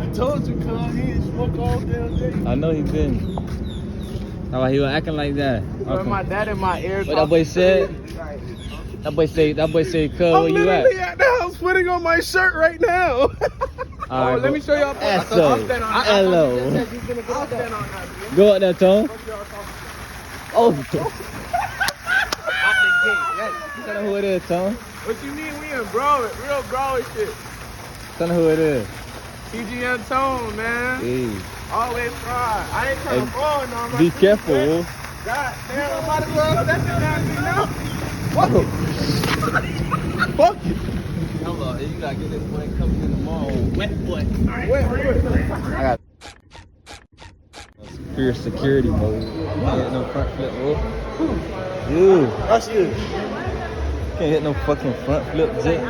told you, cuz he ain't smoke all damn day. I know he been. How about he was acting like that? Bro, my dad in my ear. What that boy said? That boy say, cuz, where you at? I'm literally at the house putting on my shirt right now. All right, let me show y'all. I'll stand on that. Go up there, Tone. Oh. Tell them who it is, Tone. What you mean? We in bro, real bro and shit. Tell them who it is. T.G.M Tone, man. Hey. Always try. I ain't trying to fall, no. Be careful. God damn, I'm about to go. That's it down to me now. Fuck it. Fuck it. Hold on, you gotta get this boy coming in tomorrow. Wet foot. Wet. I got pure security mode. Can't hit no front flip, bro. Ew. That's it. Can't hit no fucking front flip, Jake.